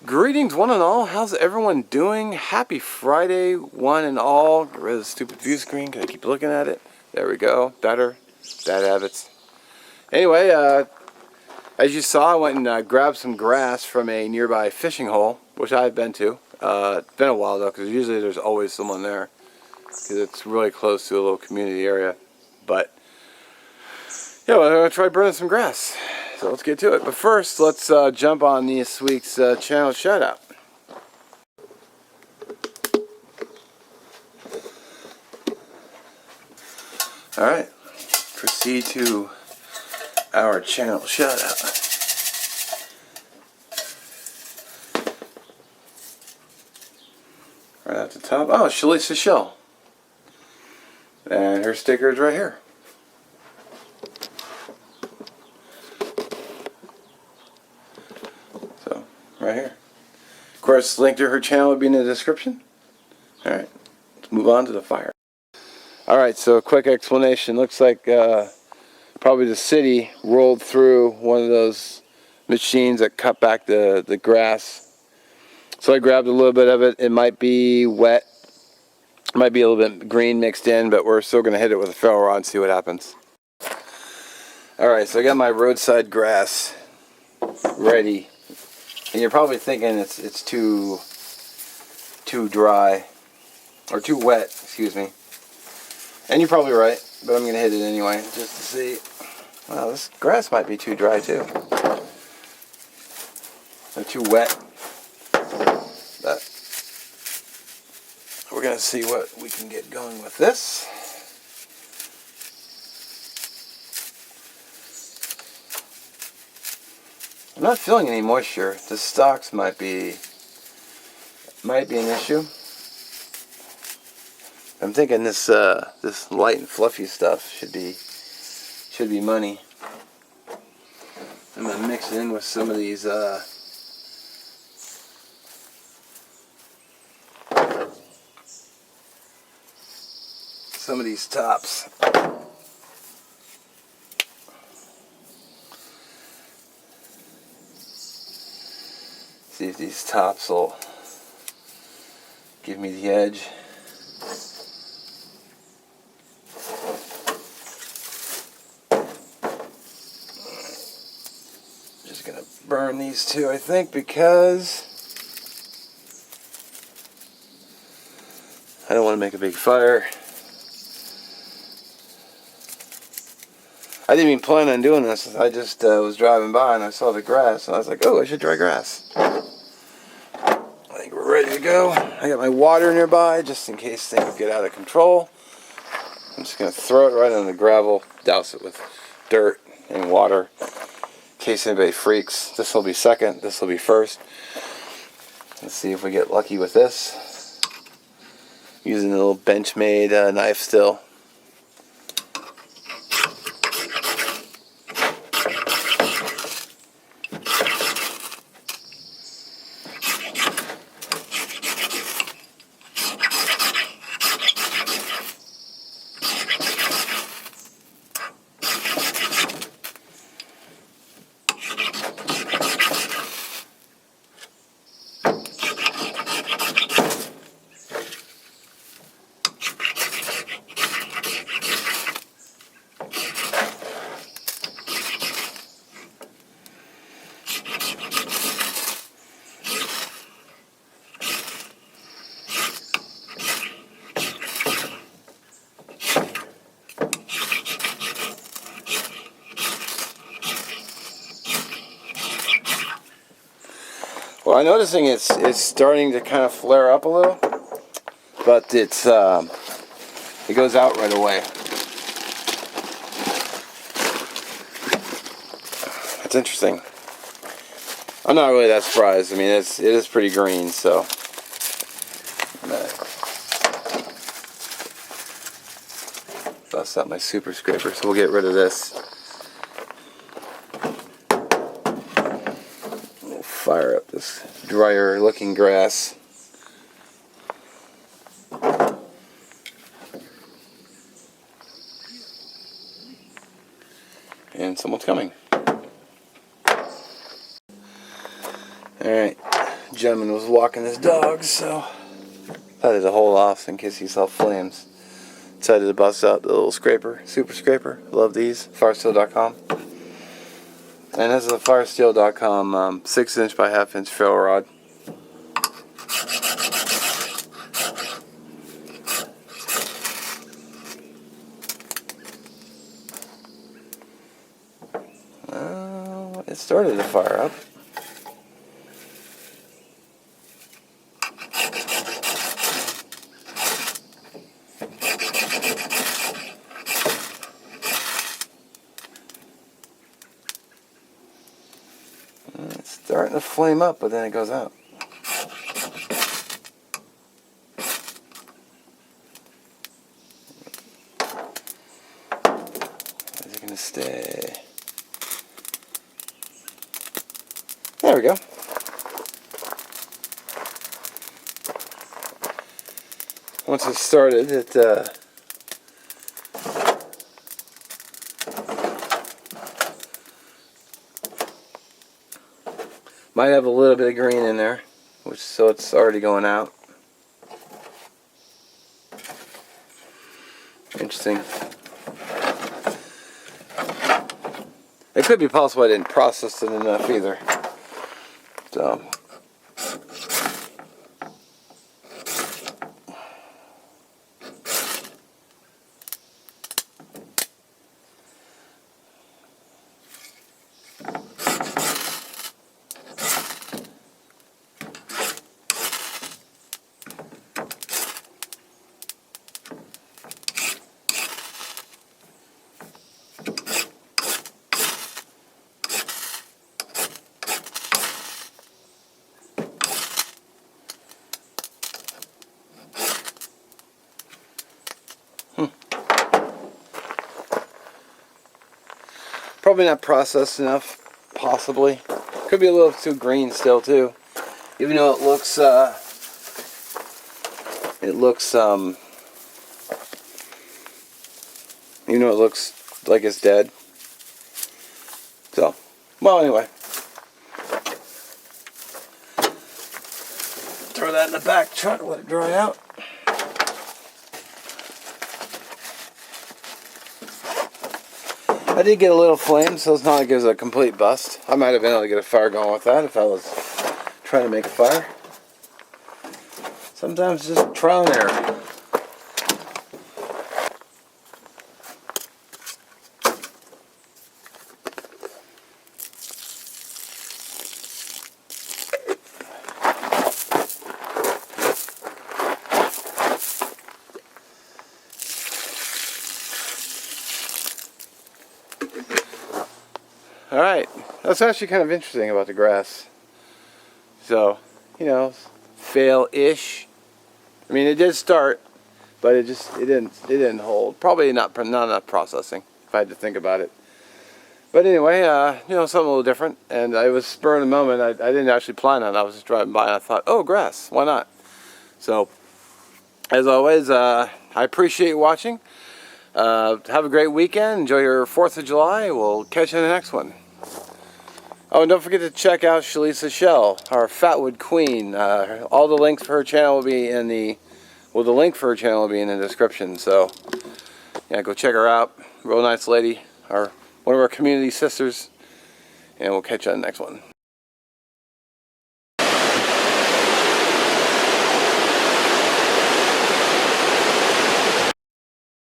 Greetings one and all, how's everyone doing? Happy Friday one and all. Get rid of the stupid view screen, can I keep looking at it? There we go, better, bad habits. Anyway, as you saw, I went and grabbed some grass from a nearby fishing hole, which I've been to. It's been a while though, because usually there's always someone there, because it's really close to a little community area. But yeah, well, I'm going to try burning some grass. So let's get to it. But first, let's jump on this week's channel shout out. Alright, proceed to our channel shout out. Right at the top. Oh, Shlisa Shell. And her sticker is right here. So, right here. Of course, link to her channel will be in the description. Alright, let's move on to the fire. Alright, so a quick explanation. Looks like probably the city rolled through one of those machines that cut back the grass. So I grabbed a little bit of it. It might be wet. It might be a little bit green mixed in, but we're still going to hit it with a ferro rod and see what happens. Alright, so I got my roadside grass ready. And you're probably thinking it's too dry. Or too wet, excuse me. And you're probably right, but I'm going to hit it anyway, just to see. Wow, this grass might be too dry too. Or too wet. But we're going to see what we can get going with this. I'm not feeling any moisture. The stalks might be an issue. I'm thinking this this light and fluffy stuff should be money. I'm gonna mix it in with some of these tops. See if these tops will give me the edge. Gonna burn these two, I think, because I don't want to make a big fire. I didn't even plan on doing this. I just was driving by and I saw the grass and I was like, oh, I should dry grass. I think we're ready to go. I got my water nearby just in case things get out of control. I'm just gonna throw it right on the gravel, douse it with dirt and water. In case anybody freaks. This will be second, this will be first. Let's see if we get lucky with this. Using a little Benchmade knife still. Well, I'm noticing it's starting to kind of flare up a little, but it goes out right away. That's interesting. I'm not really that surprised. I mean, it is pretty green, so. Bust out my super scraper, so we'll get rid of this. Fire up this drier looking grass. And someone's coming. Alright, gentleman was walking his dogs, so I had to hold off in case he saw flames. Decided to bust out the little scraper, super scraper. Love these, firesteel.com. And this is a firesteel.com 6-inch by 1/2-inch ferro rod. It started to fire up. It's starting to flame up, but then it goes out. Is it going to stay? There we go. Once it started, it might have a little bit of green in there, so it's already going out. Interesting. It could be possible I didn't process it enough either. So. Probably not processed enough, possibly. Could be a little too green still too. Even though it looks even though it looks like it's dead. So, well, anyway. Throw that in the back truck, let it dry out. I did get a little flame, so it's not like it was a complete bust. I might have been able to get a fire going with that if I was trying to make a fire. Sometimes just trial and error. Alright, that's actually kind of interesting about the grass. So, you know, fail-ish. I mean, it did start, but it didn't hold. Probably not enough processing, if I had to think about it. But anyway, you know, something a little different. And I was spur of the moment. I didn't actually plan on it. I was just driving by and I thought, oh, grass, why not? So, as always, I appreciate you watching. Have a great weekend. Enjoy your 4th of July. We'll catch you in the next one. Oh, and don't forget to check out Shlisa Shell, our Fatwood Queen. All the links for her channel will be in the, well, the link for her channel will be in the description. So, yeah, go check her out. Real nice lady, one of our community sisters. And we'll catch you on the next one.